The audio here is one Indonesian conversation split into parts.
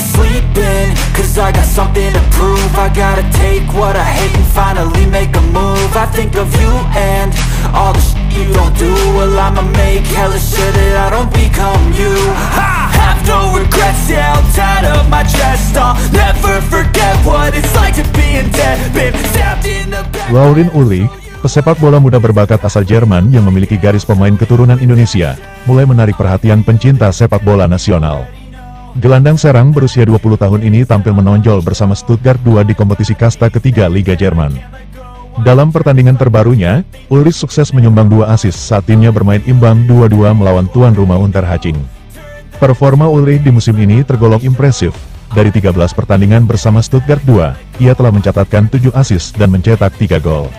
sleeping, cause I got something to prove. I gotta take what I hate and finally make a move. I think of you and all the shit you don't do. Well, I'ma make hella sure that I don't become you. I have no regrets, yeah, I'll tie up my chest. I'll never forget what it's like to be in debt. Been stabbed in the back. Laurin Ulrich, pesepak bola muda berbakat asal Jerman yang memiliki garis pemain keturunan Indonesia, mulai menarik perhatian pencinta sepak bola nasional. Gelandang serang berusia 20 tahun ini tampil menonjol bersama Stuttgart 2 di kompetisi kasta ketiga Liga Jerman. Dalam pertandingan terbarunya, Ulrich sukses menyumbang 2 assist saat timnya bermain imbang 2-2 melawan tuan rumah Unterhaching. Performa Ulrich di musim ini tergolong impresif. Dari 13 pertandingan bersama Stuttgart 2, ia telah mencatatkan 7 assist dan mencetak 3 gol.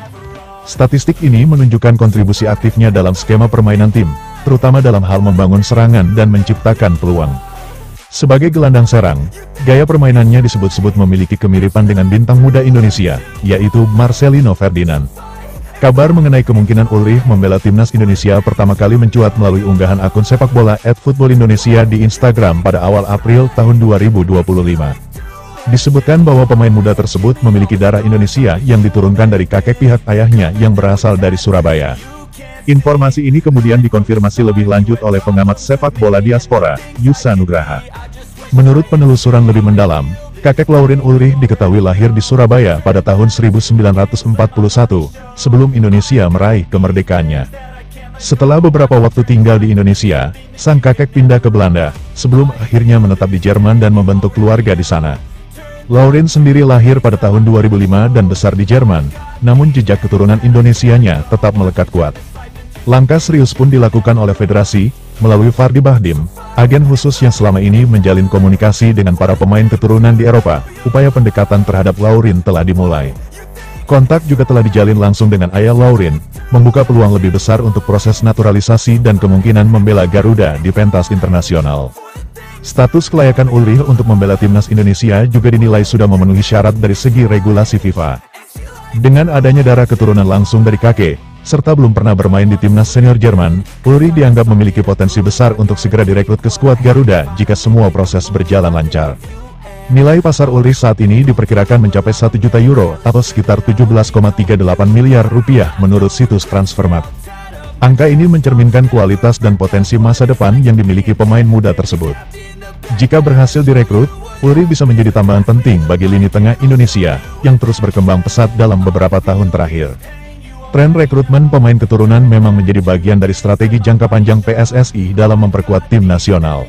Statistik ini menunjukkan kontribusi aktifnya dalam skema permainan tim, terutama dalam hal membangun serangan dan menciptakan peluang. Sebagai gelandang serang, gaya permainannya disebut-sebut memiliki kemiripan dengan bintang muda Indonesia, yaitu Marcelino Ferdinand. Kabar mengenai kemungkinan Ulrich membela timnas Indonesia pertama kali mencuat melalui unggahan akun sepak bola @footballindonesia di Instagram pada awal April tahun 2025. Disebutkan bahwa pemain muda tersebut memiliki darah Indonesia yang diturunkan dari kakek pihak ayahnya yang berasal dari Surabaya. Informasi ini kemudian dikonfirmasi lebih lanjut oleh pengamat sepak bola diaspora, Yusa Nugraha. Menurut penelusuran lebih mendalam, kakek Laurin Ulrich diketahui lahir di Surabaya pada tahun 1941, sebelum Indonesia meraih kemerdekaannya. Setelah beberapa waktu tinggal di Indonesia, sang kakek pindah ke Belanda, sebelum akhirnya menetap di Jerman dan membentuk keluarga di sana. Laurin sendiri lahir pada tahun 2005 dan besar di Jerman, namun jejak keturunan Indonesianya tetap melekat kuat. Langkah serius pun dilakukan oleh federasi, melalui Fardi Bahdim, agen khusus yang selama ini menjalin komunikasi dengan para pemain keturunan di Eropa. Upaya pendekatan terhadap Laurin telah dimulai. Kontak juga telah dijalin langsung dengan ayah Laurin, membuka peluang lebih besar untuk proses naturalisasi dan kemungkinan membela Garuda di pentas internasional. Status kelayakan Ulrich untuk membela timnas Indonesia juga dinilai sudah memenuhi syarat dari segi regulasi FIFA. Dengan adanya darah keturunan langsung dari kakek, serta belum pernah bermain di timnas senior Jerman, Ulrich dianggap memiliki potensi besar untuk segera direkrut ke skuad Garuda jika semua proses berjalan lancar. Nilai pasar Ulrich saat ini diperkirakan mencapai 1 juta euro atau sekitar 17,38 miliar rupiah menurut situs Transfermarkt. Angka ini mencerminkan kualitas dan potensi masa depan yang dimiliki pemain muda tersebut. Jika berhasil direkrut, Ulrich bisa menjadi tambahan penting bagi lini tengah Indonesia yang terus berkembang pesat dalam beberapa tahun terakhir. Tren rekrutmen pemain keturunan memang menjadi bagian dari strategi jangka panjang PSSI dalam memperkuat tim nasional.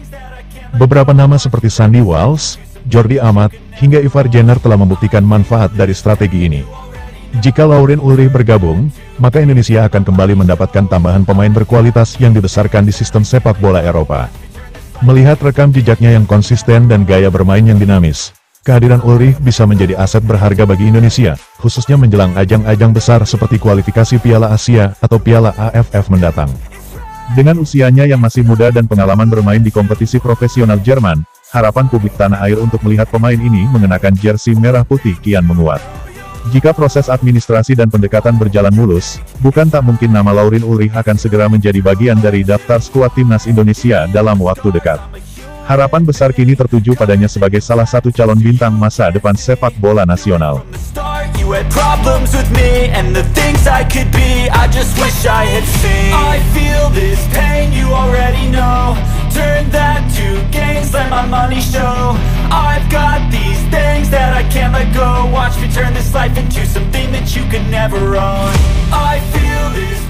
Beberapa nama seperti Sandy Walsh, Jordi Amat, hingga Ivar Jenner telah membuktikan manfaat dari strategi ini. Jika Laurin Ulrich bergabung, maka Indonesia akan kembali mendapatkan tambahan pemain berkualitas yang dibesarkan di sistem sepak bola Eropa. Melihat rekam jejaknya yang konsisten dan gaya bermain yang dinamis, kehadiran Ulrich bisa menjadi aset berharga bagi Indonesia, khususnya menjelang ajang-ajang besar seperti kualifikasi Piala Asia atau Piala AFF mendatang. Dengan usianya yang masih muda dan pengalaman bermain di kompetisi profesional Jerman, harapan publik tanah air untuk melihat pemain ini mengenakan jersey merah putih kian menguat. Jika proses administrasi dan pendekatan berjalan mulus, bukan tak mungkin nama Laurin Ulrich akan segera menjadi bagian dari daftar skuad timnas Indonesia dalam waktu dekat. Harapan besar kini tertuju padanya sebagai salah satu calon bintang masa depan sepak bola nasional. You had problems with me and the things I could be, I just wish I had seen. I feel this pain, you already know. Turn that to gains, let my money show. I've got these things that I can't let go. Watch me turn this life into something that you could never own. I feel